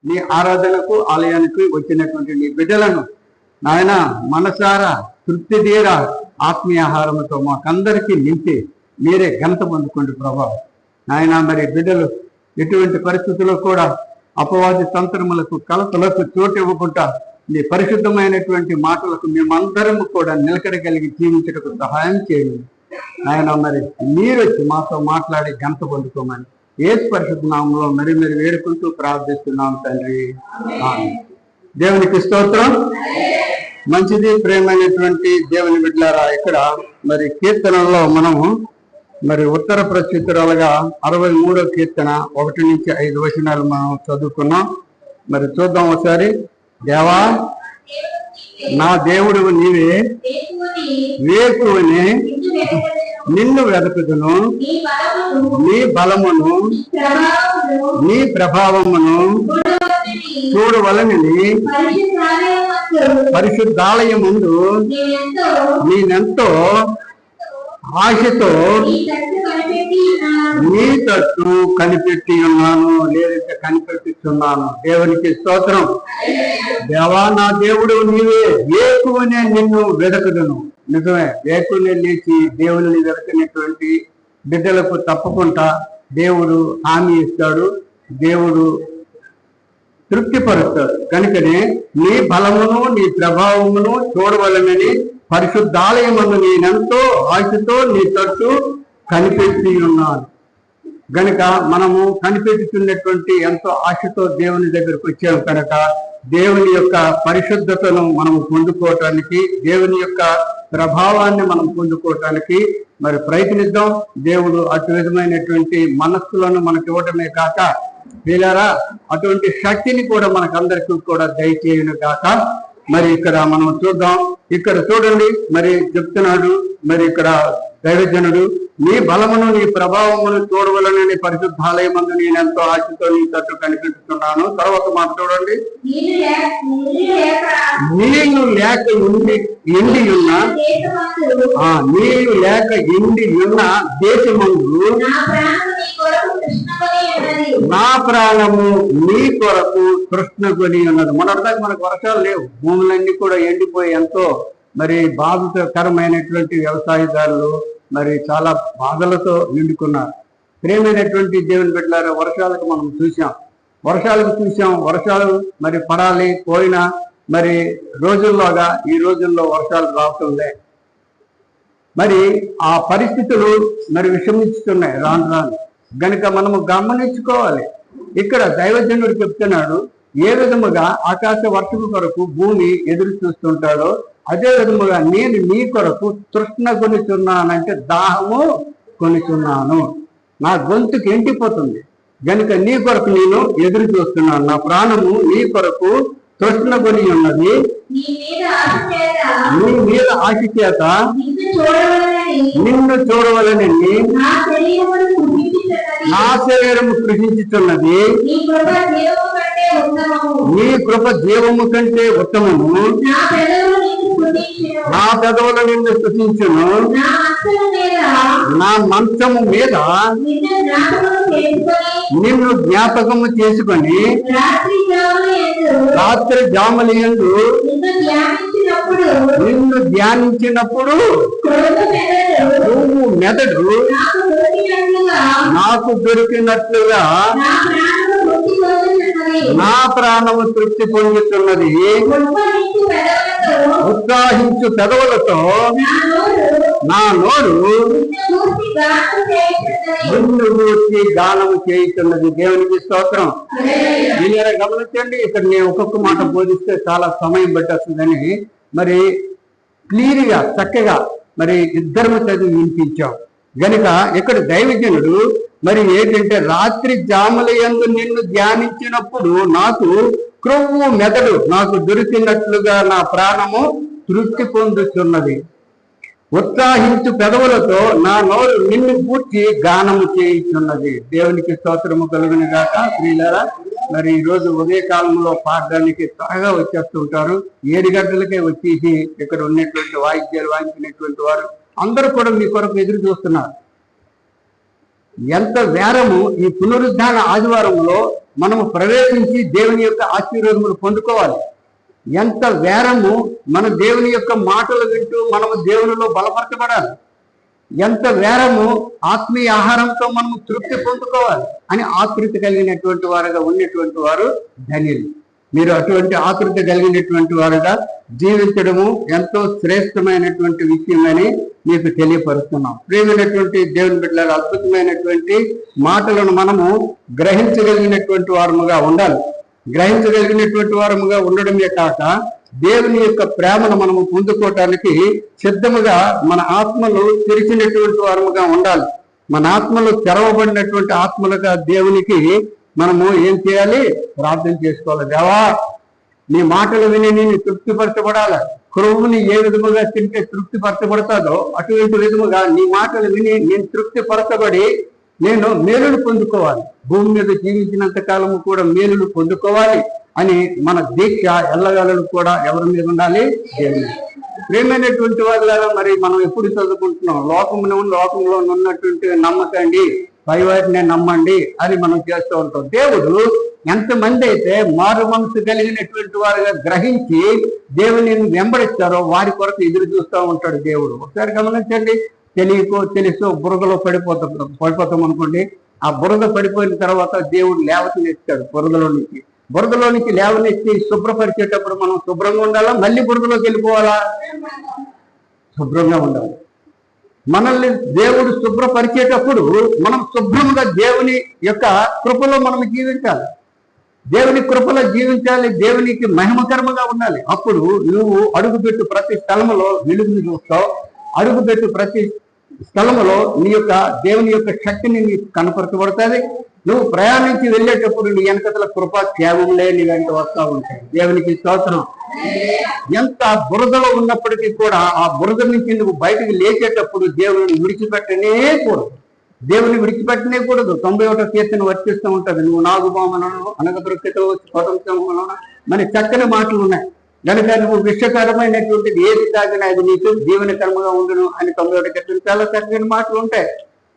నీ ఆరాధనకు ఆలయానికి వచ్చినటువంటి నీ బిడ్డలను నాయన మనసారా తృప్తి తీరా ఆత్మీయ ఆహారంతో మాకందరికీ నింపి మీరే ఘనత పొందుకోండి ప్రభా. నాయన మరి బిడ్డలు ఎటువంటి పరిస్థితుల్లో కూడా అపవాది తంత్రములకు కలతలకు చోటు ఇవ్వకుండా నీ పరిశుద్ధమైనటువంటి మాటలకు మేమందరము కూడా నిలకడగలిగి జీవించడానికి సహాయం చేయండి. ఆయన మరి మీరు వచ్చి మాతో మాట్లాడి ఘనత పొందుకోమని యేసు పరిశుద్ధ నామములో మరి మీరు వేడుకుంటూ ప్రార్థిస్తున్నాం తండ్రి. దేవునికి స్తోత్రం. మంచిది ప్రేమైనటువంటి దేవుని బిడ్డలారా, ఇక్కడ మరి కీర్తనలో మనము మరి ఉత్తర ప్రత్యుత్తరాలుగా 63వ కీర్తన 1 నుంచి 5 వచనాలు మనం చదువుకున్నాం. మరి చూద్దాం ఒకసారి. దేవా నా దేవుడు నీవే, వేకువని నిన్ను వెదకుదును, నీ బలమును నీ ప్రభావమును చూడవలనని పరిశుద్ధాలయముందు నేనెంతో ఆశతో నీ తట్టు కనిపెట్టి ఉన్నాను, లేదంటే కనిపెట్టిస్తున్నాను. దేవునికి స్తోత్రం. దేవా నా దేవుడు నీవే, వేకువనే నిన్ను వెదకుదును. నిజమే, వేకువనే లేచి దేవుని వెదకనటువంటి బిడ్డలకు తప్పకుండా దేవుడు హామీ ఇస్తాడు, దేవుడు తృప్తిపరుస్తాడు. కనుకనే నీ బలమును నీ ప్రభావమును చూడవలనని పరిశుద్ధాలయమును నేనెంతో ఆశతో నీ తట్టు కనిపెట్టి ఉన్నాను. గనుక మనము కనిపెట్టుతున్నటువంటి ఎంతో ఆశతో దేవుని దగ్గరకు వచ్చాము కనుక దేవుని యొక్క పరిశుద్ధతను మనం పొందుకోవటానికి, దేవుని యొక్క ప్రభావాన్ని మనం పొందుకోవటానికి మరి ప్రయత్నిద్దాం. దేవుడు అటు విధమైనటువంటి మనస్సులను మనకు ఇవ్వటమే కాక వీళ్ళారా అటువంటి శక్తిని కూడా మనకందరికీ కూడా దయచేయును కాక. మరి ఇక్కడ మనం చూద్దాం. ఇక్కడ చూడండి, మరి చెప్తున్నాడు, మరి ఇక్కడ దైవజనుడు నీ బలమును నీ ప్రభావమును చూడవలనని పరిశుద్ధాలయమందు నేను ఎంతో ఆశతో నీ తట్టు కనిపెట్టుతున్నాను. తర్వాత మాట చూడండి. నీళ్లు లేక ఎండి ఉన్న నీళ్లు లేక ఎండి ఉన్న దేశమందు నా ప్రాణము నీ కొరకు తృష్ణకొని ఉన్నది. మొన్నటిదాకా మనకు వర్షాలు లేవు, భూములన్నీ కూడా ఎండిపోయి ఎంతో మరి బాధితకరమైనటువంటి వ్యవసాయదారులు మరి చాలా బాధలతో నిండుకున్నారు. ప్రేమైనటువంటి దేవుని బిడ్డలారా, వర్షాలకు మనం చూసాం, వర్షాలు మరి పడాలి పోయిన మరి రోజుల్లోగా ఈ రోజుల్లో వర్షాలు రావటం లే. మరి ఆ పరిస్థితులు మరి విషమిస్తున్నాయి రాను. గనుక మనము గమనించుకోవాలి. ఇక్కడ దైవజనుడు చెప్తున్నాడు, ఏ విధముగా ఆకాశ వర్షము కొరకు భూమి ఎదురు చూస్తుంటాడో అదే విధముగా నేను నీ కొరకు తృష్ణ కొనిచున్నానంటే దాహము కొనిచున్నాను. నా గొంతుకు ఎండిపోతుంది గనుక నీ కొరకు నేను ఎదురు చూస్తున్నాను. నా ప్రాణము నీ కొరకు తృష్ణ కొని ఉన్నది. నీ మీద ఆశ చేత నిన్ను చూడవలని నా శరీరము కృషించుతున్నది. నీ కృప జీవము కంటే ఉత్తమము. నా పెదవులు నిన్ను స్తుతించును. నా మంచము మీద నిన్ను జ్ఞాపకము చేసుకొని రాత్రి జాముల యందు నిన్ను ధ్యానించినప్పుడు నువ్వు మెదడు నాకు దొరికినట్లుగా నా ప్రాణము తృప్తి పొందుతున్నది. ఉత్సాహించు పెదవులతో నా నోరు నిన్ను గూర్చి గానము చేయుతున్నది. దేవునికి స్తోత్రం. మీరు గమనించండి, ఇక్కడ నేను ఒక్కొక్క మాట బోధిస్తే చాలా సమయం పట్టేస్తుందని మరి క్లియర్గా చక్కగా మరి ఇద్దరు చదివి వినిపించాం. గనుక ఇక్కడ దైవజనుడు మరి ఏంటంటే రాత్రి జాముల యందు నిన్ను ధ్యానించినప్పుడు నాకు క్రొవ్వు మెదడు నాకు దొరికినట్లుగా నా ప్రాణము తృప్తి పొందుతున్నది. ఉత్సాహించు పెదవులతో నా నోరు నిన్ను పూర్తి గానము చేయించున్నది. దేవునికి స్తోత్రము కలుగును గాక. ప్రియులారా, మరి ఈ రోజు ఉదయకాలంలో పాడడానికి త్వరగా వచ్చేస్తుంటారు. 7 గంటలకే వచ్చేసి ఇక్కడ ఉన్నటువంటి వాయిద్యాలు వాయించినటువంటి వారు అందరూ కూడా మీ కొరకు ఎదురు చూస్తున్నారు. ఎంత వేరము ఈ పునరుద్ధాన ఆదివారంలో మనము ప్రవేశించి దేవుని యొక్క ఆశీర్వాదములు పొందుకోవాలి. ఎంత వేరము మన దేవుని యొక్క మాటలు వింటూ మనము దేవునిలో బలపరచబడాలి. ఎంత వేరము ఆత్మీయ ఆహారంతో మనము తృప్తి పొందుకోవాలి అని ఆకృతి కలిగినటువంటి వారుగా ఉన్నటువంటి వారు ధన్యులు. మీరు అటువంటి ఆకృతి కలిగినటువంటి వారుగా జీవించడము ఎంతో శ్రేష్టమైనటువంటి విషయమని మీకు తెలియపరుస్తున్నాం. ప్రియమైనటువంటి దేవుని బిడ్డల అద్భుతమైనటువంటి మాటలను మనము గ్రహించగలిగినటువంటి వారముగా ఉండాలి. గ్రహించగలిగినటువంటి వారముగా ఉండడమే కాక దేవుని యొక్క ప్రేమను మనము పొందుకోవటానికి సిద్ధముగా మన ఆత్మలు తెరిచినటువంటి వారముగా ఉండాలి. మన ఆత్మలు తెరవబడినటువంటి ఆత్మలుగా దేవునికి మనము ఏం చేయాలి? ప్రార్థన చేసుకోవాలి. దేవా, నీ మాటలు విని నేను తృప్తిపరచబడాలి. క్రొవ్వుని ఏ విధముగా తింటే తృప్తిపరచబడతాదో అటువంటి విధముగా నీ మాటలు విని నేను తృప్తిపరచబడి నేను మేలును పొందుకోవాలి. భూమి మీద జీవించినంత కాలము కూడా మేలును పొందుకోవాలి అని మన దీక్ష ఎల్లవేళలు కూడా ఎవరి మీద ఉండాలి? దేవుని. ప్రియమైనటువంటి వాళ్ళ మరి మనం ఎప్పుడు చదువుకుంటున్నాం? లోకంలో ఉన్నటువంటి నమ్మకండి, పై వాటిని నమ్మండి అని మనం చేస్తూ ఉంటాం. దేవుడు ఎంతమంది అయితే మారు మనసు కలిగినటువంటి వారుగా గ్రహించి దేవుని వెంబడిస్తారో వారి కొరకు ఎదురు చూస్తూ ఉంటాడు దేవుడు. ఒకసారి గమనించండి. తెలుసో బురదలో పడిపోతాం అనుకోండి. ఆ బురద పడిపోయిన తర్వాత దేవుడు లేవతెత్తాడు బురదలో నుంచి లేవనెత్తి శుభ్రపరిచేటప్పుడు మనం శుభ్రంగా ఉండాలా? మళ్ళీ బురదలోకి వెళ్ళిపోవాలా? శుభ్రంగా ఉండాలి. మనల్ని దేవుడు శుభ్రపరిచేటప్పుడు మనం శుభ్రంగా దేవుని యొక్క కృపలో మనం జీవించాలి. దేవుని కృపలో జీవించాలి. దేవునికి మహిమకరముగా ఉండాలి. అప్పుడు నువ్వు అడుగుపెట్టు ప్రతి స్థలములో వెలుగుని చూస్తావు. అడుగుపెట్టు ప్రతి స్థలములో నీ యొక్క దేవుని యొక్క శక్తిని నీకు కనపరచబడుతుంది. నువ్వు ప్రయాణించి వెళ్ళేటప్పుడు నీ వెనకతల కృపా త్యాగంలే నీ వెంట వస్తూ ఉంటాయి. దేవునికి స్తోత్రం. ఎంత బురదలో ఉన్నప్పటికీ కూడా ఆ బురద నుంచి నువ్వు బయటకు లేచేటప్పుడు దేవుని విడిచిపెట్టనే కూడదు. 91వ కీర్తన వర్తిస్తూ ఉంటది. నువ్వు నాగుబామలను అనగదొరికితో స్వతంత్రంలో మన చక్కని మాటలు ఉన్నాయి. కనుక నువ్వు విషకరమైనటువంటిది ఏది తాగినా అది నీకు జీవనకరముగా ఉండును అని 91వ కీర్తన చాలా చక్కని మాటలు ఉంటాయి.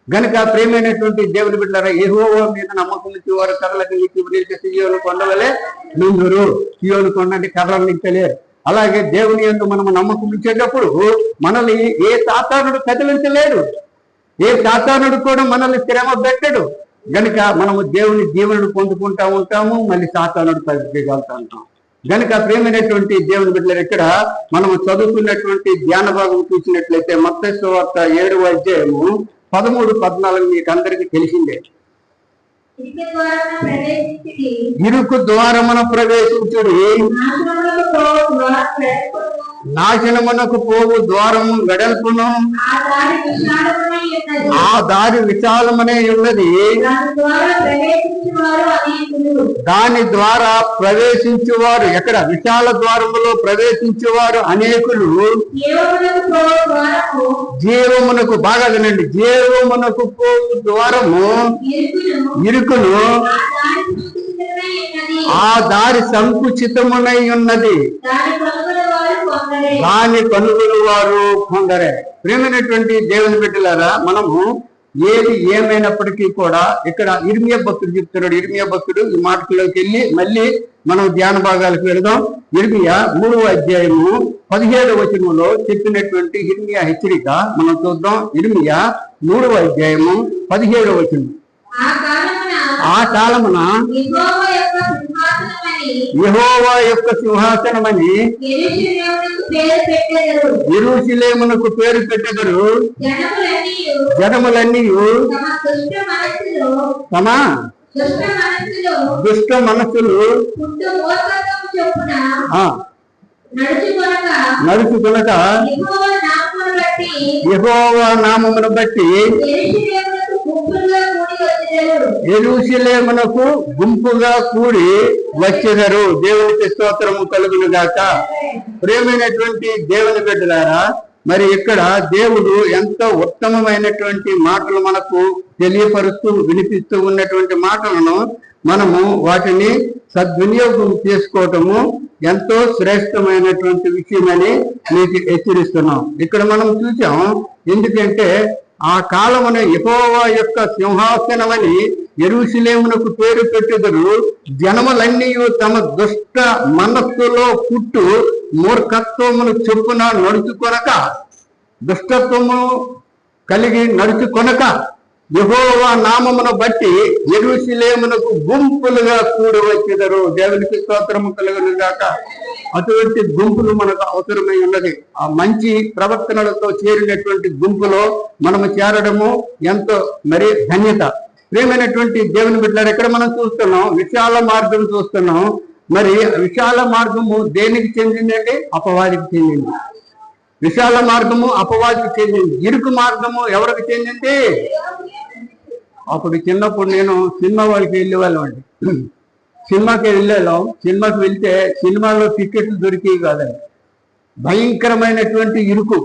గనుక ప్రియమైనటువంటి దేవుని బిడ్డలారా, యెహోవా మీద నమ్మకం నుంచి వారు కర్రలకు నీకు సియోను కొండవలే నుందురు. సియోను కొండ అంటే కర్రలు నించలేరు. అలాగే దేవుని యందు మనము నమ్మకం ఉంచేటప్పుడు మనల్ని ఏ సాతానుడు కదిలించలేడు. ఏ సాతానుడు కూడా మనల్ని శ్రమ పెట్టడు. గనుక మనము దేవుని జీవనను పొందుకుంటా ఉంటాము. మళ్ళీ సాతానుడు తగ్గిగలుగుతా ఉంటాం. గనుక ప్రియమైనటువంటి దేవుని బిడ్డలు, ఇక్కడ మనము చదువుకున్నటువంటి ధ్యాన భాగం చూసినట్లయితే మత్తయి సువార్త 7వ అధ్యాయము 13-14 మీకు అందరికీ తెలిసిందే. ఇరుకు ద్వారమున ప్రవేశించుడి, నాశనమునకు పోవు ద్వారము వెడల్పును, ఆ దారి విశాలమనే ఉన్నది, దాని ద్వారా ప్రవేశించువారు. ఎక్కడ? విశాల ద్వారములో ప్రవేశించువారు అనేకులు. జీవమునకు, బాగా వినండి, జీవమునకు పోవు ద్వారము ఇరుకును, ఆ దారి సంకుచితమునై ఉన్నది, దాని కనుగొని వారు కొందరే. ప్రియమైనటువంటి దేవుని బిడ్డలారా, మనము ఏది ఏమైనప్పటికీ కూడా ఇక్కడ ఇర్మియా భక్తుడు చెప్తున్నాడు. ఇర్మియా భక్తుడు ఈ మాటలోకి వెళ్ళి మళ్ళీ మనం ధ్యాన భాగాలకు వెళదాం. ఇర్మియా 3వ అధ్యాయము 17వ వచనంలో చెప్పినటువంటి ఇర్మియా హెచ్చరిక మనం చూద్దాం. ఇర్మియా 3వ అధ్యాయము 17వ వచనం. ఆ కాలమున యెహోవా యొక్క సింహాసనమని యెరూషలేమునకు పేరు పెట్టెదరు. జనములన్నీ తమ దుష్ట మనస్సులు నడుచుకొనక యెహోవా నామమును బట్టి యెరూషలేమునకు గుంపుగా కూడి వచ్చెదరు. దేవునికి స్తోత్రము కలుగును గాక. ప్రియమైనటువంటి దేవుని బిడ్డలారా, మరి ఇక్కడ దేవుడు ఎంతో ఉత్తమమైనటువంటి మాటలు మనకు తెలియపరుస్తూ వినిపిస్తూ ఉన్నటువంటి మాటలను మనము వాటిని సద్వినియోగం చేసుకోవటము ఎంతో శ్రేష్టమైనటువంటి విషయమని మీకు హెచ్చరిస్తున్నాం. ఇక్కడ మనం చూసాం. ఎందుకంటే ఆ కాలమున యెహోవా యొక్క సింహాసనమని యెరూషలేమునకు పేరు పెట్టుదురు. జనములన్నీ తమ దుష్ట మనస్సులో పుట్టు మూర్ఖత్వమును చొప్పున నడుచుకొనక, దుష్టత్వము కలిగి నడుచుకొనక యెహోవా నామమును బట్టి యెరూషలేమునకు గుంపులుగా కూడి వచ్చెదరు. దేవునికి స్తోత్రము కలుగును గాక. అటువంటి గుంపులు మనకు అవసరమై ఉన్నది. ఆ మంచి ప్రవర్తనలతో చేరినటువంటి గుంపులో మనము చేరడము ఎంతో మరి ధన్యత. ప్రియమైనటువంటి దేవుని బిడ్డలారా, ఇక్కడ మనం చూస్తున్నాం విశాల మార్గం చూస్తున్నాం. మరి విశాల మార్గము దేనికి చెందిందండి? అపవాదికి చెందింది. విశాల మార్గము అపవాదికి చెందింది. ఇరుకు మార్గము ఎవరికి చెందింది? అప్పుడు చిన్నప్పుడు నేను సినిమా వాళ్ళకి వెళ్ళేవాళ్ళం అండి. సినిమాకి వెళ్ళాం. సినిమాకి వెళ్తే సినిమాలో టికెట్లు దొరికేవి కాదండి. భయంకరమైనటువంటి ఇరుకు.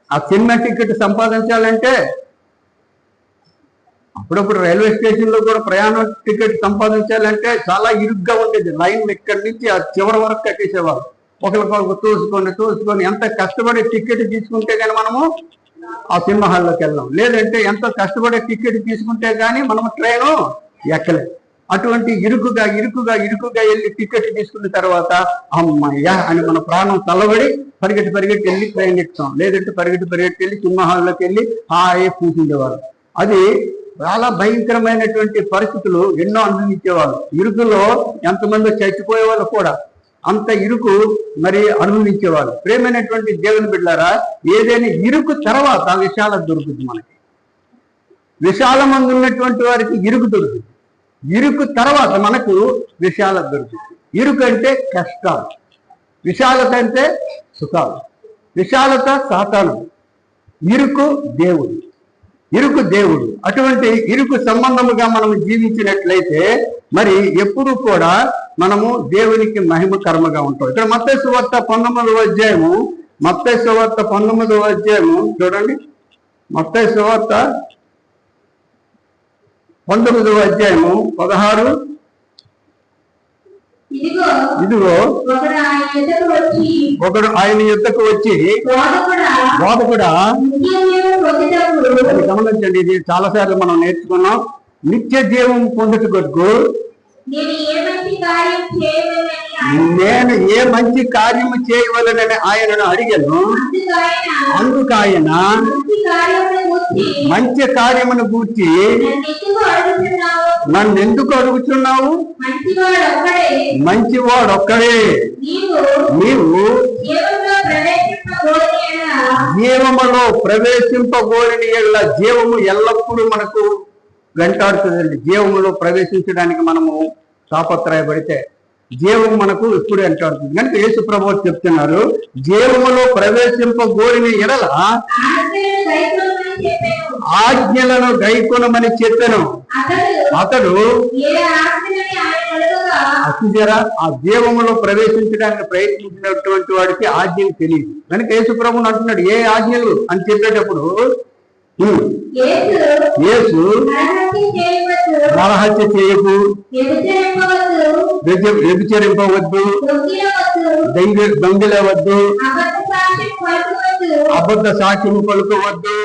ఆ సినిమా టికెట్ సంపాదించాలంటే అప్పుడప్పుడు రైల్వే స్టేషన్ లో కూడా ప్రయాణం టికెట్ సంపాదించాలంటే చాలా ఇరుగ్గా ఉండేది. లైన్ ఇక్కడి నుంచి ఆ చివరి వరకు కట్టేసేవారు. ఒకరికొకరు తోసుకొని ఎంత కష్టపడి టికెట్ తీసుకుంటే కానీ మనము ఆ సినిమా హాల్లోకి వెళ్ళాం. లేదంటే ఎంతో కష్టపడే టికెట్ తీసుకుంటే కానీ మనము ట్రైను ఎక్కలేదు. అటువంటి ఇరుకుగా వెళ్ళి టికెట్ తీసుకున్న తర్వాత అమ్మయ్యా అని మన ప్రాణం తల్లబడి పరిగెట్టి వెళ్ళి ట్రైన్ ఎక్కుతాం. లేదంటే పరిగెట్టి వెళ్ళి సినిమా హాల్లోకి వెళ్ళి హాయి కూర్చుండేవారు. అది చాలా భయంకరమైనటువంటి పరిస్థితులు ఎన్నో అనుభవించేవాళ్ళు. ఇరుకులో ఎంతమంది చచ్చిపోయే వాళ్ళు కూడా అంత ఇరుకు మరి అనుభవించేవాళ్ళు. ప్రేమైనటువంటి దేవుని బిడ్డలారా, ఏదైనా ఇరుకు తర్వాత విశాలత దొరుకుతుంది. మనకి విశాలమందు ఉన్నటువంటి వారికి ఇరుకు దొరుకుతుంది. ఇరుకు తర్వాత మనకు విశాలత దొరుకుతుంది. ఇరుకు అంటే కష్టాలు, విశాలత అంటే సుఖాలు. విశాలత సాతాను, ఇరుకు దేవుడు. అటువంటి ఇరుకు సంబంధముగా మనం జీవించినట్లయితే మరి ఎప్పుడు కూడా మనము దేవునికి మహిమకరముగా ఉంటాం. ఇక్కడ మత్తయి సువార్త 19వ అధ్యాయము చూడండి. మత్తయి సువార్త 19వ అధ్యాయము 16. ఇదిగో ఒకడు ఆయన యుద్ధకు వచ్చి బోధకుడా, గమనించండి, ఇది చాలాసార్లు మనం నేర్చుకున్నాం. నిత్య జీవం పొందుటకు నేను ఏ మంచి కార్యము చేయవలనని ఆయనను అడిగాను. అందుకు ఆయన మంచి కార్యమును గూర్చి నన్ను ఎందుకు అడుగుతున్నావు? మంచివాడు ఒక్కడే. నీవు జీవములో ప్రవేశింపగోరిన యెడల, జీవము ఎల్లప్పుడూ మనకు వెంటాడుతుందండి. జీవములో ప్రవేశించడానికి మనము తాపత్రయపడితే జీవం మనకు ఎప్పుడు వెంటాడుతుంది. కనుక యేసు ప్రభువు చెప్తున్నారు, జీవములో ప్రవేశింపగోరిన యెడల ఆజ్ఞలను గైకొనమని చెప్పాను. అతడు అసుజరా ఆ జీవములో ప్రవేశించడానికి ప్రయత్నించినటువంటి వాడికి ఆజ్ఞలు తెలియదు. కనుక యేసు ప్రభువుని అంటున్నాడు, ఏ ఆజ్ఞలు అని చెప్పేటప్పుడు యేసు నరహత్య చేయకు, వ్యభిచరింపవద్దు, దొంగిలవద్దు, అబద్ధ సాక్ష్యము పలుకోవద్దు,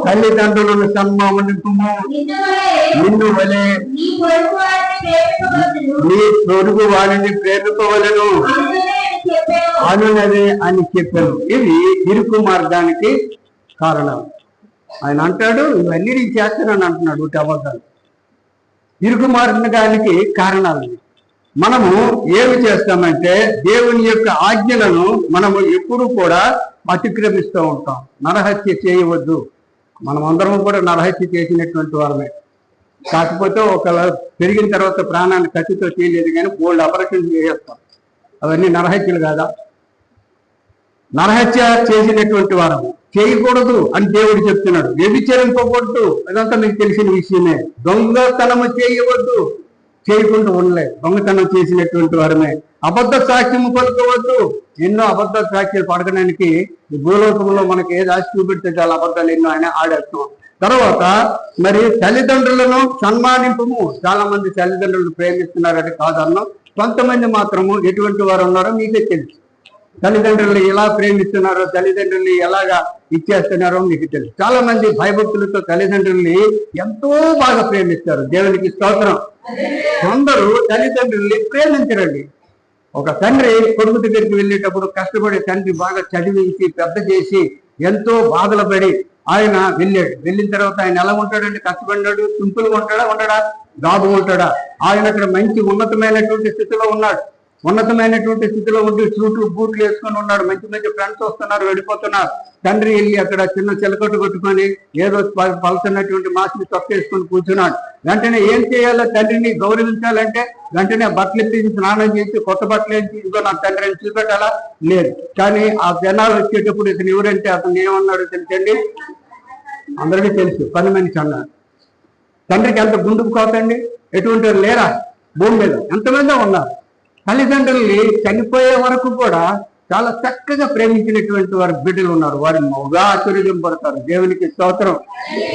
తల్లిదండ్రులను సన్మానింపుము, నిన్ను వలె నీ పొరుగు వారిని ప్రేమిపవలను అనునది అని చెప్పాను. ఇవి ఇరుకు మార్గానికి కారణం. ఆయన అంటాడు, ఇవన్నీ నేను చేస్తానని అంటున్నాడు. ఒకటి అబద్ధాలు ఇరుకు మార్గానికి కారణాలు. మనము ఏమి చేస్తామంటే దేవుని యొక్క ఆజ్ఞలను మనము ఎప్పుడు కూడా అతిక్రమిస్తూ ఉంటాం. నరహత్య చేయవద్దు. మనం అందరం కూడా నరహత్య చేసినటువంటి వారమే. కాకపోతే ఒక పెరిగిన తర్వాత ప్రాణాన్ని కత్తితో చేయలేదు, కానీ బోల్డ్ ఆపరేషన్ చేసేస్తాం. అవన్నీ నరహత్యలు కాదా? నరహత్య చేసినటువంటి వారము చేయకూడదు అని దేవుడు చెప్తున్నాడు. వ్యభిచరింపకూడదు, అదంతా మీకు తెలిసిన విషయమే. దొంగతనము చేయవద్దు, చేయకుండా ఉండలేదు. దొంగతనం చేసినటువంటి వారమే. అబద్ధ సాక్ష్యము పలుకోవద్దు. ఎన్నో అబద్ధ సాక్ష్యాలు పడకడానికి భూలోకంలో మనకి ఏది ఆశ చూపెడితే చాలా అబద్ధాలు ఎన్నో ఆయన ఆడేస్తాం. తర్వాత మరి తల్లిదండ్రులను సన్మానింపము. చాలా మంది తల్లిదండ్రులను ప్రేమిస్తున్నారని కాదన్నాం. కొంతమంది మాత్రము ఎటువంటి వారు ఉన్నారో మీకే తెలుసు. తల్లిదండ్రులు ఎలా ప్రేమిస్తున్నారో, తల్లిదండ్రుల్ని ఎలాగా ఇచ్చేస్తున్నారో మీకు తెలుసు. చాలా మంది భయభక్తులతో తల్లిదండ్రుల్ని ఎంతో బాగా ప్రేమిస్తారు. దేవునికి స్తోత్రం. కొందరు తల్లిదండ్రుల్ని ప్రేమించరండి. ఒక తండ్రి కొడుకు దగ్గరికి వెళ్ళేటప్పుడు కష్టపడి తండ్రి బాగా చదివించి పెద్ద చేసి ఎంతో బాధలు పడి ఆయన వెళ్ళాడు. వెళ్ళిన తర్వాత ఆయన ఎలా ఉంటాడంటే, కష్టపడినాడు. సింపుల్గా ఉండడా దాబు ఉంటాడా? ఆయన అక్కడ మంచి ఉన్నతమైనటువంటి స్థితిలో ఉన్నాడు. ఉన్నతమైనటువంటి స్థితిలో ఉండి సూట్లు బూట్లు వేసుకొని ఉన్నాడు. మంచి మంచి ఫ్రెండ్స్ వస్తున్నారు, వెళ్ళిపోతున్నారు. తండ్రి వెళ్ళి అక్కడ చిన్న చిలకట్టు కొట్టుకొని ఏదో పలుతున్నటువంటి మాసిని తొక్కేసుకొని కూర్చున్నాడు. వెంటనే ఏం చేయాలో, తండ్రిని గౌరవించాలంటే వెంటనే బట్టలు ఎత్తి స్నానం చేసి కొత్త బట్టలు వేసి ఇంకో నా తండ్రిని చూపెట్టాలా? లేదు. కానీ ఆ జనాలు వచ్చేటప్పుడు ఇతను ఎవరంటే అతను ఏమన్నాడు తెలుసండి? అందరికీ తెలుసు, పని మనిషి అన్నాడు. తండ్రికి ఎంత గుండుకు కోతండి, ఎటువంటి లేరా భూమి మీద? ఎంతమంది ఉన్నారు. తల్లిదండ్రుల్ని చనిపోయే వరకు కూడా చాలా చక్కగా ప్రేమించినటువంటి వారి బిడ్డలు ఉన్నారు. వారి మౌగా ఆశీర్వదింపడతారు. దేవునికి స్తోత్రం.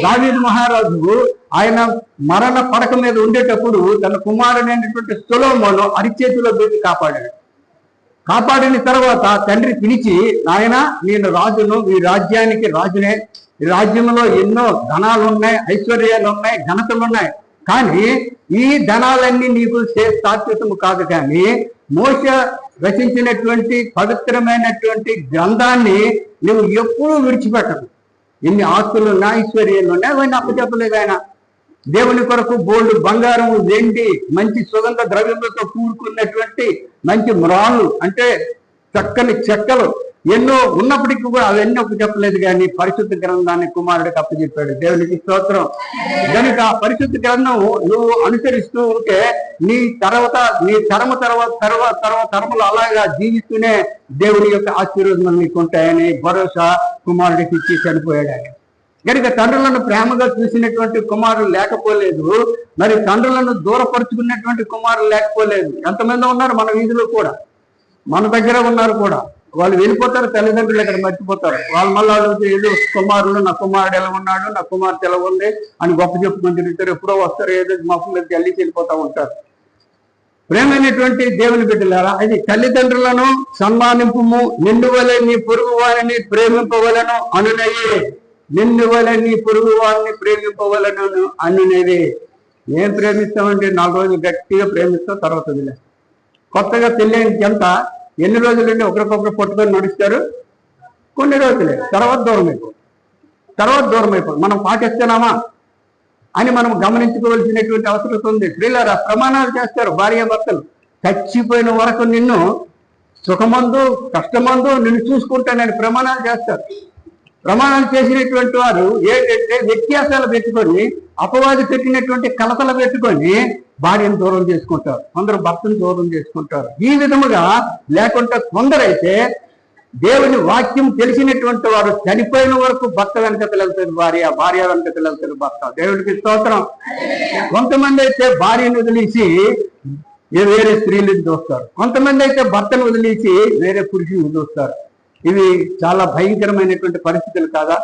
దావీదు మహారాజు ఆయన మరణ పడక మీద ఉండేటప్పుడు తన కుమారుడైనటువంటి సొలొమోను అరిచేతిలో పెట్టి కాపాడాడు. కాపాడిన తర్వాత తండ్రి పిలిచి, నాయన నేను రాజును, ఈ రాజ్యానికి రాజునే. ఈ రాజ్యంలో ఎన్నో ధనాలు ఉన్నాయి, ఐశ్వర్యాలు ఉన్నాయి, ఘనతలు ఉన్నాయి. కానీ ఈ ధనాలన్నీ నీకు శాశ్వతము కాదు. కానీ మోషే రచించినటువంటి పవిత్రమైనటువంటి గ్రంథాన్ని నువ్వు ఎప్పుడూ విడిచిపెట్టదు. ఎన్ని ఆస్తులు ఉన్నాయి, ఐశ్వర్యాలు ఉన్నాయి, అవన్నీ అప్పచెప్పలేదు ఆయన. దేవుని కొరకు బోల్డు బంగారం, వెండి, మంచి సుగంధ ద్రవ్యములతో కూడుకున్నటువంటి మంచి మ్రాళ్ళు అంటే చక్కని చెక్కలు ఎన్నో ఉన్నప్పటికీ కూడా అవన్నీ అప్పచెప్పలేదు. కానీ పరిశుద్ధ గ్రంథాన్ని కుమారుడికి అప్పచెప్పాడు. దేవునికి స్తోత్రం. కనుక పరిశుద్ధ గ్రంథం నువ్వు అనుసరిస్తూ ఉంటే నీ తరములు అలాగా జీవిస్తూనే దేవుని యొక్క ఆశీర్వాదం నీకు ఉంటాయని భరోసా కుమారుడికి ఇచ్చి చనిపోయాడు ఆయన. కనుక తండ్రులను ప్రేమగా చూసినటువంటి కుమారులు లేకపోలేదు, మరి తండ్రులను దూరపరుచుకున్నటువంటి కుమారులు లేకపోలేదు. ఎంతమంది ఉన్నారు మన వీధిలో కూడా, మన దగ్గర ఉన్నారు కూడా. వాళ్ళు వెళ్ళిపోతారు, తల్లిదండ్రులు ఇక్కడ మర్చిపోతారు. వాళ్ళు మళ్ళీ ఏదో కుమారులు, నా కుమారుడు ఎలా ఉన్నాడు, నా కుమార్తె ఎలా ఉంది అని గొప్ప చెప్పుకొని తిరుగుతారు. ఎప్పుడో వస్తారు, ఏదో మొక్క మీద జల్లి వెళ్ళిపోతూ ఉంటారు. ప్రేమైనటువంటి దేవుని బిడ్డలారా, అది తల్లిదండ్రులను సన్మానింపుము, నిన్ను వలె నీ పొరుగు వారిని ప్రేమింపవలను అనునయే. నిన్ను వలె నీ పొరుగు వారిని ప్రేమింపవలను అనునయే. ఏం ప్రేమిస్తామండి? 4 రోజులు గట్టిగా ప్రేమిస్తాం, తర్వాత వదిలే. కొత్తగా పెళ్ళైన జంట ఎన్ని రోజులండి ఒకరికొకరు పట్టుకొని నడుస్తారు? కొన్ని రోజులే, తర్వాత దూరం అయిపోయి మనం పాటిస్తున్నామా అని మనం గమనించుకోవాల్సినటువంటి అవసరం ఉంది. స్త్రీలారా, ప్రమాణాలు చేస్తారు భార్యాభర్తలు. చచ్చిపోయిన వరకు నిన్ను సుఖమందు కష్టమందు నిన్ను చూసుకుంటానని ప్రమాణాలు చేస్తారు. ప్రమాణాలు చేసినటువంటి వారు ఏంటంటే వ్యత్యాసాలు పెట్టుకొని, అపవాది పెట్టినటువంటి కలతలు పెట్టుకొని భార్యను దూరం చేసుకుంటారు. కొందరు భర్తను దూరం చేసుకుంటారు. ఈ విధముగా లేకుంటే కొందరైతే దేవుని వాక్యం తెలిసినటువంటి వారు చనిపోయిన వరకు భర్త వెనకతలు వెళ్తారు భార్య, భార్య వెనకతలు వెళ్తారు భర్త. దేవుడికి స్తోత్రం. కొంతమంది అయితే భార్యను వదిలేసి వేరే స్త్రీలను చూస్తారు. కొంతమంది అయితే భర్తను వదిలేసి వేరే పురుషుని చూస్తారు. ఇవి చాలా భయంకరమైనటువంటి పరిస్థితులు కాదా?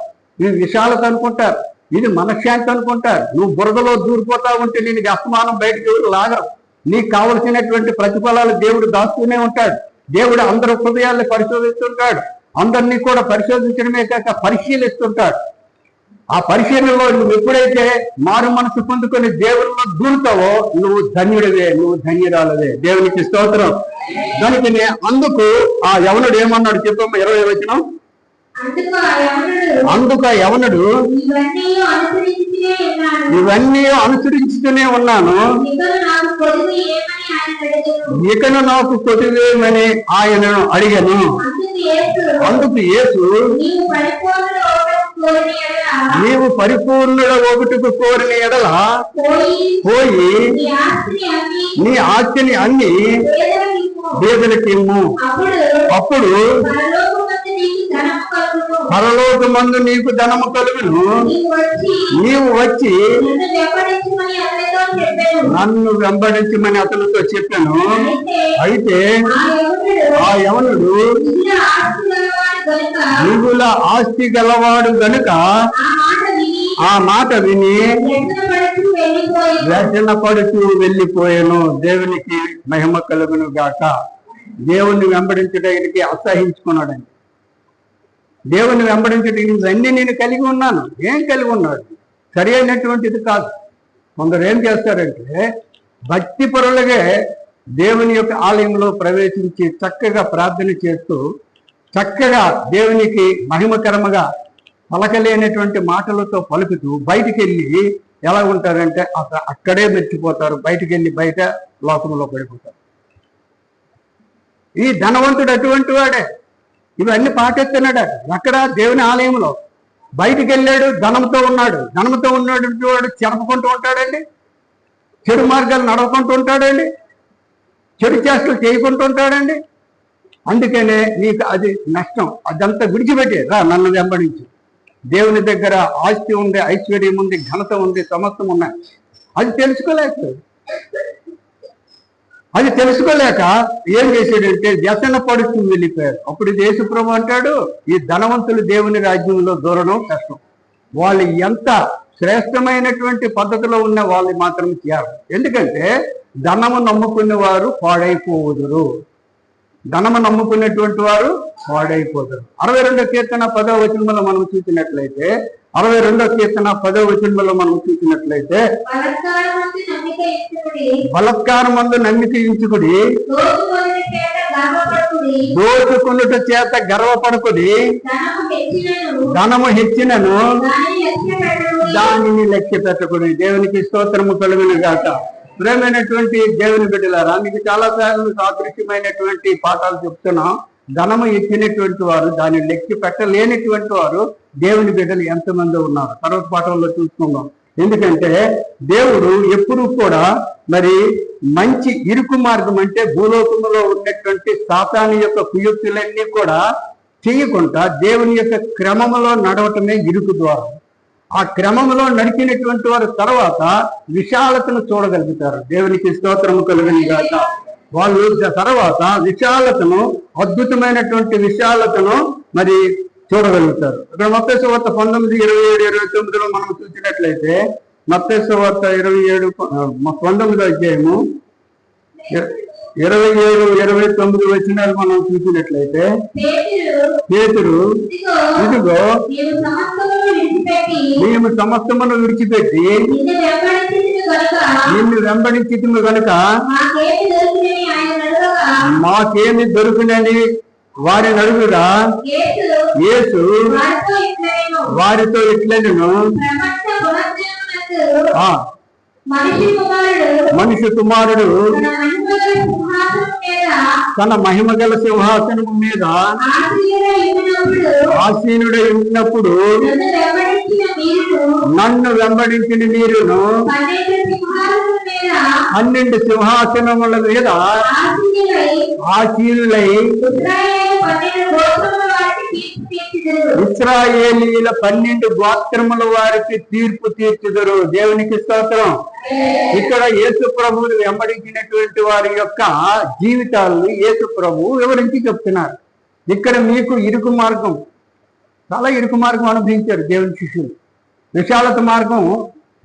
ఇవి విశాలత అనుకుంటారు, ఇది మనశ్శాంతి అనుకుంటారు. నువ్వు బురదలో దూరిపోతా ఉంటే నీకు అసమానం బయటకు ఎవరు లాగరు. నీకు కావలసినటువంటి ప్రతిఫలాలు దేవుడు దాస్తూనే ఉంటాడు. దేవుడు అందరి హృదయాల్ని పరిశోధిస్తుంటాడు. అందరినీ కూడా పరిశోధించడమే కాక పరిశీలిస్తుంటాడు. ఆ పరిశీలనలో నువ్వు ఎప్పుడైతే మారు మనసు పొందుకొని దేవుల్లో దూరుతావో నువ్వు ధన్యుడివే, నువ్వు ధన్యురాలవే. దేవునికి స్తోత్రం. దానికి అందుకు ఆ యవనుడు ఏమన్నాడు చెప్పమ్మ, 20వ వచనం. అందుకు ఆ యవనుడు, ఇవన్నీ అనుసరించుతూనే ఉన్నాను, ఇకను నాకు కొద్దివేమని ఆయనను అడిగాను. అందుకు యేసు, నీవు పరిపూర్ణుల ఒకటికి కోరిన ఎడల పోయి నీ ఆస్తిని అన్ని బీదలకిమ్ము. అప్పుడు పరలోకమందు నీకు ధనము కలుగును. నీవు వచ్చి నన్ను వెంబడించమని అతనితో చెప్పాను. అయితే ఆ యవనుడు మిగుల ఆస్తి గలవాడు గనుక ఆ మాట విని వ్యసన పడుతూ వెళ్ళిపోయాను. దేవునికి మహిమ కలుగును గాక. దేవుణ్ణి వెంబడించడానికి అసహించుకున్నాడండి. దేవుణ్ణి వెంబడించడానికి ఇవన్నీ నేను కలిగి ఉన్నాను. ఏం కలిగి ఉన్నాడు? సరి అయినటువంటిది కాదు. కొందరు ఏం చేస్తారంటే భక్తి పరులుగా దేవుని యొక్క ఆలయంలో ప్రవేశించి చక్కగా ప్రార్థన చేస్తూ చక్కగా దేవునికి మహిమకరముగా పలకలేనటువంటి మాటలతో పలుకుతూ బయటికి వెళ్ళి ఎలా ఉంటారంటే అక్కడే మెచ్చిపోతారు. బయటికి వెళ్ళి బయట లోకంలో పడిపోతారు. ఈ ధనవంతుడు అటువంటి వాడే. ఇవన్నీ పాటిస్తున్నాడు. అక్కడ దేవుని ఆలయంలో బయటికి వెళ్ళాడు, ధనంతో ఉన్నాడు. ధనంతో ఉన్నటువంటి వాడు చెరపుకుంటూ ఉంటాడండి, చెడు మార్గాలు నడవకుంటూ ఉంటాడండి, చెడు చేష్టలు చేయకుంటూ ఉంటాడండి. అందుకనే నీకు అది నష్టం. అదంతా విడిచిపెట్టే రా నన్ను వెంబడించి. దేవుని దగ్గర ఆస్తి ఉంది, ఐశ్వర్యం ఉంది, ఘనత ఉంది, సమస్తం ఉన్నాయి. అది తెలుసుకోలేక ఏం చేశాడంటే వ్యసన పడుతూ వెళ్ళిపోయారు. అప్పుడు యేసుప్రభు అంటాడు, ఈ ధనవంతులు దేవుని రాజ్యంలో దూరడం కష్టం. వాళ్ళు ఎంత శ్రేష్టమైనటువంటి పద్ధతిలో ఉన్న వాళ్ళు మాత్రం చేయాలి. ఎందుకంటే ధనము నమ్ముకునే వారు పాడైపోవుదురు. ధనము నమ్ముకునేటువంటి వారు పాడైపోతారు. 62వ కీర్తన 10వ వచనంలో మనం చూసినట్లయితే 62వ కీర్తన 10వ వచనంలో మనం చూసినట్లయితే బలత్కారమందు నమ్మిక ఉంచుకుడి, దోచుకొనుట చేత గర్వపడకుడి, ధనము హెచ్చినను దానిని లక్ష్య పెట్టకుడి. దేవునికి స్తోత్రము కలుగును గాక. ప్రేమైనటువంటి దేవుని బిడ్డలారా, మీకు చాలా సార్లు సాదృశ్యమైనటువంటి పాఠాలు చెప్తున్నాం. ధనము ఎక్కినటువంటి వారు, దాన్ని లెక్కి పెట్టలేనటువంటి వారు దేవుని బిడ్డలు ఎంతమంది ఉన్నారు తర్వాత పాఠంలో చూసుకుందాం. ఎందుకంటే దేవుడు ఎప్పుడు కూడా మరి మంచి ఇరుకు మార్గం అంటే భూలోకంలో ఉన్నటువంటి సాతాను యొక్క కుయుక్తులన్నీ కూడా చేయకుండా దేవుని యొక్క క్రమంలో నడవటమే ఇరుకు ద్వారం. ఆ క్రమంలో నడిచినటువంటి వారు తర్వాత విశాలతను చూడగలుగుతారు. దేవునికి స్తోత్రము కలుగును గాక. వాళ్ళు తర్వాత విశాలతను, అద్భుతమైనటువంటి విశాలతను మరి చూడగలుగుతారు. ఇక్కడ మత్తయి సువార్త 19, 27, 29లో మనం చూసినట్లయితే మత్తయి సువార్త 19వ అధ్యాయము 27, 29 వచనాలు మనం చూసినట్లయితే పేతురు, ఇదిగో మేము సమస్తమును విడిచిపెట్టి నిన్ను వెంబడించితిమి కనుక మాకేమి దొరుకునని వారిని అడుగుగా యేసు వారితో ఇట్లనెను, మనిషి కుమారుడు తన మహిమగల సింహాసనము మీద ఆసీనుడై ఉన్నప్పుడు నన్ను వెంబడించిన మీరును 12 సింహాసనముల మీద ఆసీనులై ఇశ్రాయేలీయుల 12 గోత్రముల వారికి తీర్పు తీర్చుదురు. దేవునికి స్తోత్రం. ఇక్కడ యేసు ప్రభువుని వెంబడించినటువంటి వారి యొక్క జీవితాలను యేసు ప్రభువు వివరించి చెప్తున్నారు. ఇక్కడ మీకు ఇరుకు మార్గం, చాలా ఇరుకు మార్గం అనుభవించారు దేవుని శిష్యులు. విశాలత మార్గం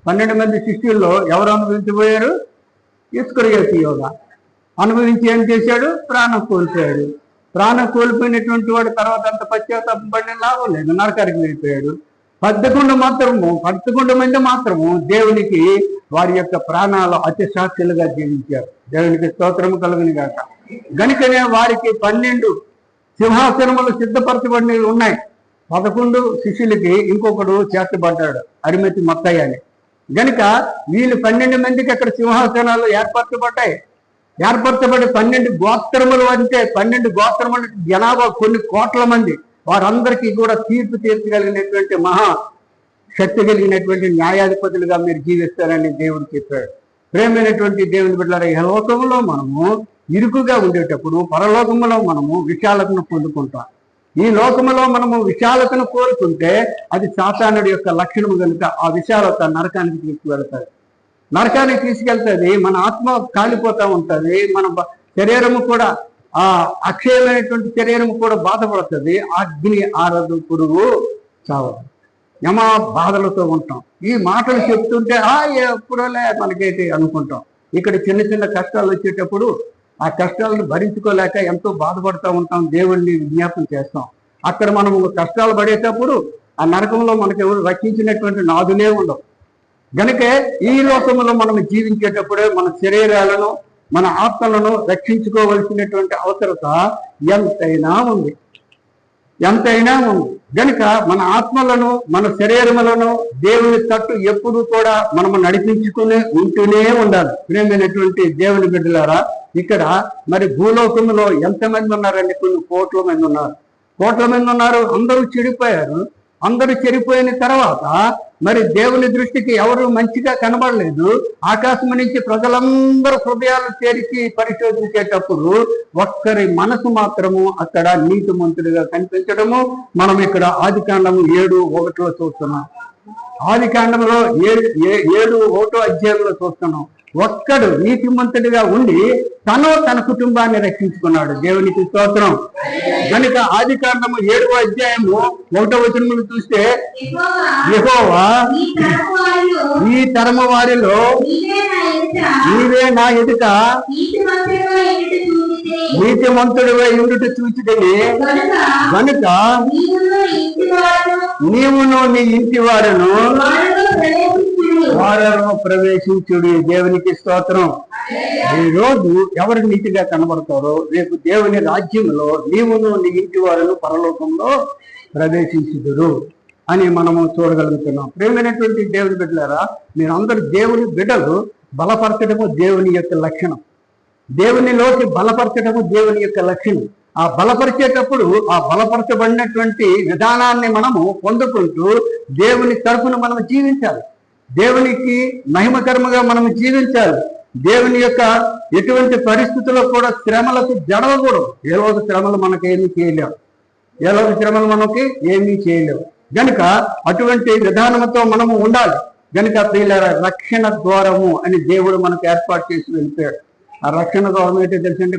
12 మంది శిష్యుల్లో ఎవరు అనుభవించబోయారు? ఇస్కరియోతు యోధ అనుభవించి ఏం చేశాడు? ప్రాణం కోల్పోయాడు. ప్రాణం కోల్పోయినటువంటి వాడు తర్వాత అంత పశ్చాత్తాపం పడిన లాభం లేదు, నరకానికి వెళ్ళిపోయాడు. 11 మంది మాత్రము దేవునికి వారి యొక్క ప్రాణాలు అతి సాక్షులుగా జీవించారు. దేవునికి స్తోత్రము కలుగును గాక. గనుకనే వారికి 12 సింహాసనములు సిద్ధపరచబడినవి ఉన్నాయి. 11 శిష్యులకి ఇంకొకడు చేర్చబడ్డాడు, అరిమతి మత్తయ్య అని. గనుక వీళ్ళు 12 మందికి అక్కడ సింహాసనాలు ఏర్పరచబడ్డాయి. ఏర్పరచబడి 12 గోత్రములు అంటే 12 గోత్రముల జనాభా కొన్ని కోట్ల మంది, వారందరికీ కూడా తీర్పు తీర్చగలిగినటువంటి మహా శక్తి కలిగినటువంటి న్యాయాధిపతులుగా మీరు జీవిస్తారని దేవుడు చెప్పాడు. ప్రేమైనటువంటి దేవుని బిడ్డలారా, ఈ లోకంలో మనము ఇరుకుగా ఉండేటప్పుడు పరలోకములో మనము విశాలతను పొందుకుంటాం. ఈ లోకములో మనము విశాలతను కోరుకుంటే అది సాతానుడి యొక్క లక్షణము కనుక ఆ విశాలత నరకానికి తీసుకువెళ్తాది. నరకానికి తీసుకెళ్తుంది. మన ఆత్మ కాలిపోతూ ఉంటుంది. మన శరీరము కూడా ఆ అక్షయమైనటువంటి శరీరము కూడా బాధపడుతుంది. అగ్ని ఆరదు, పురుగు చావదు. యమా బాధలతో ఉంటాం. ఈ మాటలు చెప్తుంటే ఎప్పుడోలే మనకైతే అనుకుంటాం. ఇక్కడ చిన్న చిన్న కష్టాలు వచ్చేటప్పుడు ఆ కష్టాలను భరించుకోలేక ఎంతో బాధపడుతూ ఉంటాం, దేవుణ్ణి విజ్ఞాపం చేస్తాం. అక్కడ మనం కష్టాలు పడేటప్పుడు ఆ నరకంలో మనకు ఎవరు రక్షించినటువంటి నాదులే ఉండవు. గనుక ఈ లోకంలో మనం జీవించేటప్పుడే మన శరీరాలను మన ఆత్మలను రక్షించుకోవలసినటువంటి అవసరత ఎంతైనా ఉంది. గనుక మన ఆత్మలను మన శరీరములను దేవుని తట్టు ఎప్పుడు కూడా మనము నడిపించుకుని ఉంటూనే ఉండాలి. ప్రియమైనటువంటి దేవుని బిడ్డలారా, ఇక్కడ మరి భూలోకంలో ఎంతమంది ఉన్నారండి? కొన్ని కోట్ల మంది ఉన్నారు. అందరూ చెడిపోయారు. అందరూ చెడిపోయిన తర్వాత మరి దేవుని దృష్టికి ఎవరు మంచిగా కనబడలేదు. ఆకాశం నుంచి ప్రజలందరూ హృదయాలు తెరిచి పరిశోధించేటప్పుడు ఒక్కరి మనసు మాత్రము అక్కడ నీతిమంతుడిగా కనిపించడము మనం ఇక్కడ ఆదికాండము 7:1 చూస్తున్నాం. ఆదికాండంలో 7:1 అధ్యాయంలో చూస్తున్నాం. ఒక్కడు నీతిమంతుడిగా ఉండి తన కుటుంబాన్ని రక్షించుకున్నాడు. దేవునికి స్తోత్రం. కనుక ఆదికాండము 7వ అధ్యాయము 1వ వచనములు చూస్తే, యెహోవా ఈ తరము వారిలో నీవే నా ఎదుట నీతిమంతుడివై ఉండుట చూచితిని కనుక నీవును నీ ఇంటి వారును ప్రవేశించుడి. దేవునికి స్తోత్రం. ఈ రోజు ఎవరు నీతిగా కనబడతారో రేపు దేవుని రాజ్యంలో నీవును నీ ఇంటి వారును పరలోకంలో ప్రవేశించుదురు అని మనము చూడగలుగుతున్నాం. ప్రేమైనటువంటి దేవుని బిడ్డలారా, మీరందరూ దేవుని బిడ్డలు. బలపరచడము దేవుని యొక్క లక్షణం. దేవునిలోకి బలపరచడము దేవుని యొక్క లక్షణం. ఆ బలపరిచేటప్పుడు ఆ బలపరచబడినటువంటి విధానాన్ని మనము పొందుకుంటూ దేవుని తరపున మనం జీవించాలి. దేవునికి మహిమకరముగా మనం జీవించాలి. దేవుని యొక్క ఎటువంటి పరిస్థితుల్లో కూడా శ్రమలకు జడవకూడదు. ఏలోక శ్రమలు మనకి ఏమీ చేయలేవు. గనుక అటువంటి విధానంతో మనము ఉండాలి. గనుక ప్రియులారా, రక్షణ ద్వారము అని దేవుడు మనకు ఏర్పాటు చేసి వెళ్ళిపోయాడు. ఆ రక్షణ ద్వారం ఏంటో తెలుసండి?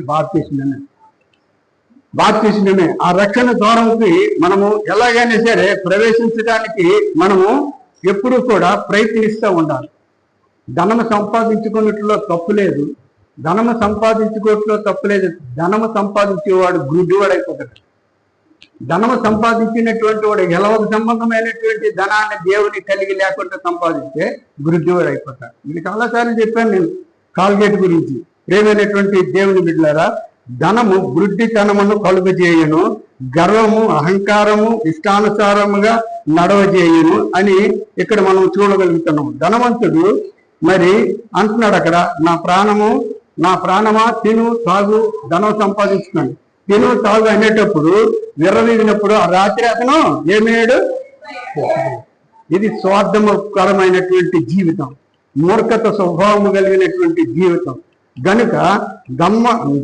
బాప్తిస్మమే. ఆ రక్షణ ద్వారంకి మనము ఎలాగైనా సరే ప్రవేశించడానికి మనము ఎప్పుడూ కూడా ప్రయత్నిస్తూ ఉండాలి. ధనము సంపాదించుకున్నట్లో తప్పులేదు. ధనము సంపాదించేవాడు గుడ్డివాడైపోతాడు. ధనము సంపాదించినటువంటి వాడు ఎలవకు సంబంధమైనటువంటి ధనాన్ని దేవుని కలిగి లేకుండా సంపాదిస్తే గుడ్డివాడైపోతాడు. ఇది చాలాసార్లు చెప్పాను నేను కాల్గేట్ గురించి. ప్రేమైనటువంటి దేవుని బిడ్డలారా, ధనము గుడ్డితనమును కలుగజేయును, గర్వము అహంకారము ఇష్టానుసారముగా నడవజేయును అని ఇక్కడ మనం చూడగలుగుతున్నాం. ధనవంతుడు మరి అంటున్నాడు అక్కడ, నా ప్రాణమా తిను తాగు ధనం సంపాదించుకోండి. తిను తాగు అనేటప్పుడు విర్రవీగినప్పుడు ఆ రాత్రి అతను ఏమేడు. ఇది స్వార్థకరమైనటువంటి జీవితం, మూర్ఖత స్వభావము కలిగినటువంటి జీవితం. గనుక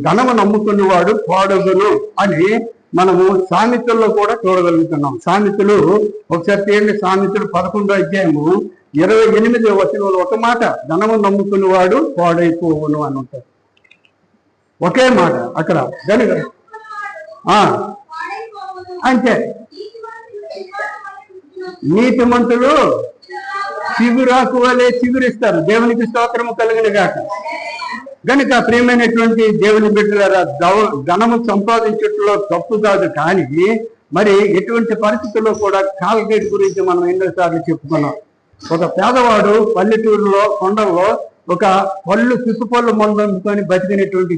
ధనము నమ్ముకున్నవాడు పాడగును అని మనము సామెతల్లో కూడా చూడగలుగుతున్నాం. సామెతలు ఒకసారి తీయండి. సామెతలు 11వ అధ్యాయము 28వ వచనంలో ఒక మాట, ధనము నమ్ముకున్నవాడు పాడైపోవును అని ఉంటారు. ఒకే మాట అక్కడ. గనుక అంతే. నీతిమంతులు చిగురాకు వలె చిగురిస్తారు. దేవునికి స్తోత్రము కలిగిన గాక. గనుక ప్రియమైనటువంటి దేవుని బిడ్డలారా, ధనము సంపాదించట్లో తప్పు కాదు. కానీ మరి ఎటువంటి పరిస్థితుల్లో కూడా కాల్గేట్ గురించి మనం ఎన్నోసార్లు చెప్పుకున్నాం. ఒక పేదవాడు పల్లెటూరులో కొండల్లో ఒక పిప్పుపళ్ళు మందుకొని బతికినటువంటి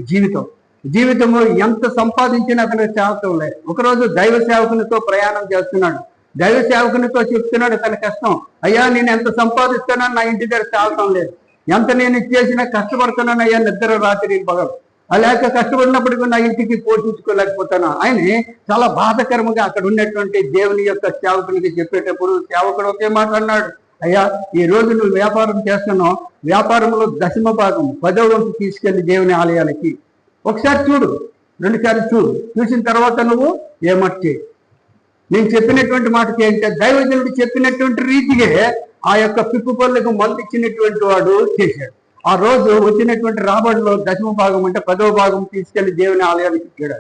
జీవితము ఎంత సంపాదించినా అతనికి చాలటం లేదు. ఒకరోజు దైవ సేవకునితో ప్రయాణం చేస్తున్నాడు. దైవ సేవకునితో చెప్తున్నాడు తన కష్టం. అయ్యా, నేను ఎంత సంపాదిస్తున్నా నా ఇంటి దగ్గర చాలటం లేదు. ఎంత నేను చేసినా కష్టపడుతున్నాను అయ్యా, నిద్ర రాత్రి పగలు. అలాగే కష్టపడినప్పటికీ నా ఇంటికి పోషించుకోలేకపోతాను. ఆయన చాలా బాధకరముగా అక్కడ ఉన్నటువంటి దేవుని యొక్క సేవకునికి చెప్పేటప్పుడు సేవకుడు ఒకే మాట అన్నాడు, అయ్యా, ఈ రోజు నువ్వు వ్యాపారం చేస్తున్నావు, వ్యాపారంలో 10వ భాగం 10వ వంతు తీసుకెళ్లి దేవుని ఆలయాలకి ఒకసారి చూడు, 2 సార్లు చూసిన తర్వాత నువ్వు ఏమట్ చేయి. నేను చెప్పినటువంటి మాటకి ఏంటంటే దైవజనుడు చెప్పినటువంటి రీతిగా ఆ యొక్క పిప్పుపళ్ళకు మందు ఇచ్చినటువంటి వాడు చేశాడు. ఆ రోజు వచ్చినటువంటి రాబడిలో 10వ భాగం అంటే 10వ భాగం తీసుకెళ్లి దేవుని ఆలయానికి ఇచ్చాడు.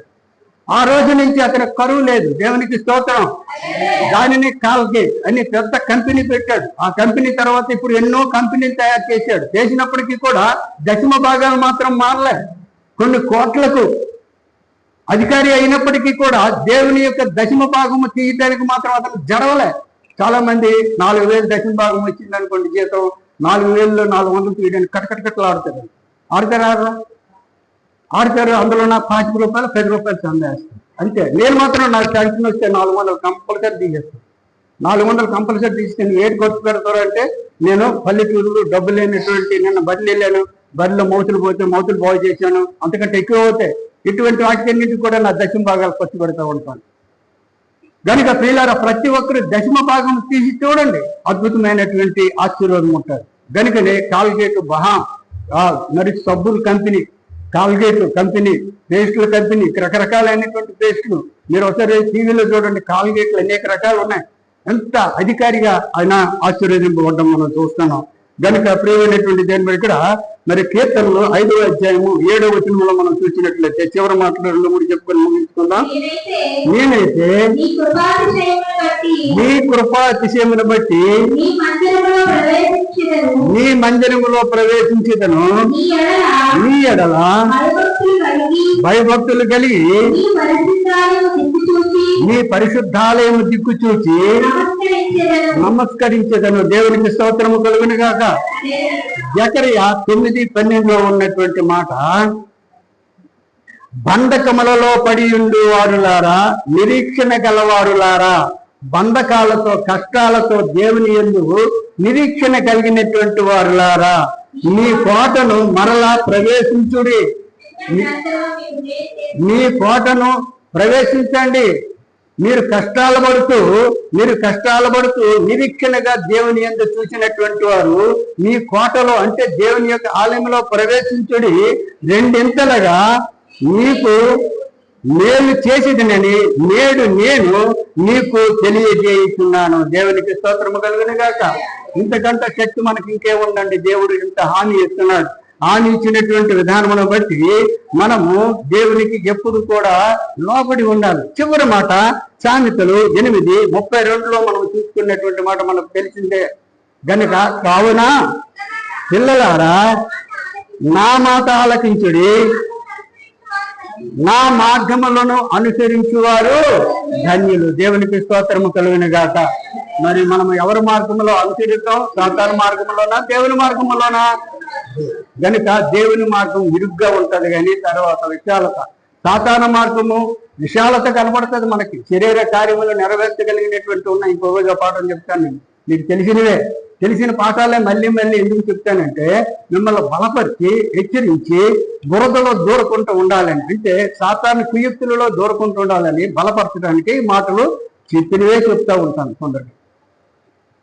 ఆ రోజు నుంచి అతను కరువు లేదు. దేవునికి స్తోత్రం. దానిని కాల్గేట్ అని పెద్ద కంపెనీ పెట్టాడు. ఆ కంపెనీ తర్వాత ఇప్పుడు ఎన్నో కంపెనీలు తయారు చేశాడు. చేసినప్పటికీ కూడా 10వ భాగాలు మాత్రం మారలేదు. కొన్ని కోట్లకు అధికారి అయినప్పటికీ కూడా దేవుని యొక్క దశమ భాగము తీయటానికి మాత్రం అతను జరవలే. చాలా మంది 4,000 దశమ భాగం వచ్చింది అనుకోండి జీతం, 4,000లో 400 తీయడానికి కట్టకట్టలు ఆడతారు. ఆడతారు. అందులో నాకు 5 రూపాయలు 10 రూపాయలు సందేస్తాను అంతే. నేను మాత్రం నాకు టెన్షన్ వస్తే 400 కంపల్సరీ తీసేస్తాను. 400 కంపల్సరీ తీసుకుని ఏడు ఖర్చు పెడతారు అంటే, నేను పల్లెటూరులో డబ్బు లేనటువంటి నిన్న బడిలు వెళ్ళాను, బడిలో మౌతులు పోతే మౌతులు బాగు చేశాను, అంతకంటే ఎక్కువ అవుతాయి. ఇటువంటి వాటికన్నింటికి కూడా నా దశమ భాగాలు ఖర్చు పెడతా ఉంటాను. కనుక ప్రియులారా, ప్రతి ఒక్కరు దశమ భాగం తీసి చూడండి, అద్భుతమైనటువంటి ఆశీర్వాదం ఉంటారు. కనుకనే కాల్గేట్ మరి సబ్బుల కంపెనీ, కాల్గేట్ కంపెనీ, పేస్టుల కంపెనీ, రకరకాలైనటువంటి పేస్టులు మీరు ఒకసారి టీవీలో చూడండి. కాల్గేట్లు అనేక రకాలు ఉన్నాయి. ఎంత అధికారిగా ఆయన ఆశీర్వదింపబడ్డం మనం చూస్తున్నాం. కనుక ప్రియమైనటువంటి దేని బట్టి ఇక్కడ మరి కీర్తనలు 5వ అధ్యాయము 7వ వచనంలో మనం చూసినట్లయితే చివరి మాటలు 2-3 చెప్పుకొని ముగించుకుందాం. నేనైతే నీ కృపాతిశయమును బట్టి నీ మందిరములో ప్రవేశించేదను, నీ ఎడల భయభక్తులు కలిగి నీ పరిశుద్ధాలయము దిక్కు చూచి నమస్కరించేదను. దేవునికి స్తోత్రము కలుగును గాక. జకరియా 9:12 ఉన్నటువంటి మాట, బంధకములలో పడి ఉండు వారులారా, నిరీక్షణ గలవారులారా, బంధకాలతో కష్టాలతో దేవుని యందు నిరీక్షణ కలిగినటువంటి వారులారా, నీ కోటను మరలా ప్రవేశించుడి. నీ కోటను ప్రవేశించండి. మీరు కష్టాలు పడుతూ నిరీక్షణగా దేవుని యందు చూసినటువంటి వారు మీ కోటలో అంటే దేవుని యొక్క ఆలయంలో ప్రవేశించుడి. రెండింతలుగా నీకు మేలు చేసేదనని నేడు నేను నీకు తెలియజేస్తున్నాను. దేవునికి స్తోత్రము కలుగును గాక. ఇంతకంటే శక్తి మనకి ఇంకేముందండి. దేవుడు ఇంత హామీ ఇస్తున్నాడు. హామీ ఇచ్చినటువంటి విధానమును బట్టి మనము దేవునికి ఎప్పుడు కూడా లోబడి ఉండాలి. చివరి మాట సామెతలు 8:32 మనం చూసుకున్నటువంటి మాట మనకు తెలిసిందే. గనుక కావున పిల్లలారా, నా మాట ఆలకించుడి, నా మార్గములను అనుసరించువారు ధన్యులు. దేవునికి స్తోత్రము కలుగును గాక. మరి మనం ఎవరి మార్గంలో అనుసరిస్తాం? సాతాను మార్గంలోనా, దేవుని మార్గంలోనా? గనుక దేవుని మార్గం ఇరుగ్గా ఉంటది, కానీ తర్వాత విశాలత. సాతాను మార్గము విశాలత కనబడుతుంది మనకి, శరీర కార్యములు నెరవేర్చగలిగినటువంటి ఉన్నాయి. ఇంకొక పాఠం చెప్తాను నేను, మీకు తెలిసిన పాఠాలే మళ్ళీ ఎందుకు చెప్తానంటే, మిమ్మల్ని బలపరిచి హెచ్చరించి బురదలో దూరకుంటూ ఉండాలని, అంటే సాతాను కుయుక్తులలో దూరకుంటూ ఉండాలని బలపరచడానికి మాటలు చెప్పినవే చెప్తా ఉంటాను కొందరికి.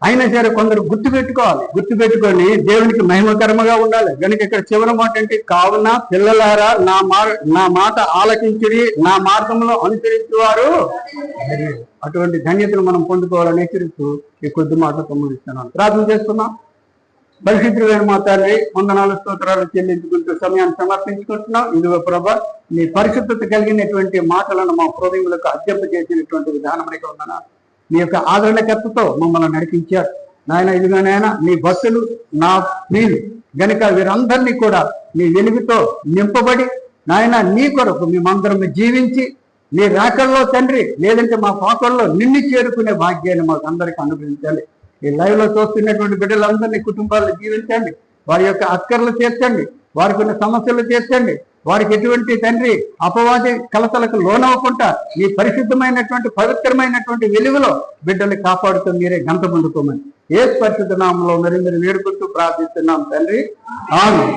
అయినా సరే కొందరు గుర్తుపెట్టుకొని దేవునికి మహిమకరముగా ఉండాలి. కనుక ఇక్కడ చివరి మాట అంటే, కావున పిల్లలారా నా మాట ఆలకించుడి, నా మార్గంలో అనుసరించేవారు. అటువంటి ధన్యతలు మనం పొందుకోవాలని హెచ్చరిస్తూ ఈ కొద్ది మాటలతో ముగిస్తున్నాను. ప్రార్థన చేస్తున్నాం. పరిశుద్ధుడైన మా తండ్రి, వందనాలు స్తోత్రాలు చెల్లించుకుంటూ సమయాన్ని సమర్పించుకుంటున్నాం. ఇదిగో ప్రభా, నీ పరిశుద్ధత కలిగినటువంటి మాటలను మా హృదయములకు అర్పింప చేసినటువంటి విధానమునికి వందనాలు. నీ యొక్క ఆదరణకర్తతో మమ్మల్ని నడిపించారు నాయన. ఇదిగోనైనా నీ భక్తులు నా ప్రియులు గనుక వీరందరినీ కూడా నీ వెలుగుతో నింపబడి నాయన నీ కొరకు మేమందరం జీవించి నీ రాకల్లో తండ్రి, లేదంటే మా పాకల్లో నిన్ను చేరుకునే భాగ్యాన్ని మాకు అందరికీ అనుగ్రహించాలి. ఈ లైవ్ లో చూస్తున్నటువంటి బిడ్డలందరినీ కుటుంబాలను జీవించండి, వారి యొక్క అక్కర్లు తీర్చండి, వారికి ఉన్న సమస్యలు తీర్చండి. వారికి ఎటువంటి తండ్రి అపవాది కలతలకు లోనవ్వకుండా ఈ పరిశుద్ధమైనటువంటి పవిత్రమైనటువంటి వెలుగులో బిడ్డల్ని కాపాడుతూ మీరే గంట పొందుకోమని యేసు పరిశుద్ధ నామములో మరి వేడుకుంటూ ప్రార్థిస్తున్నాం తండ్రి. ఆమేన్.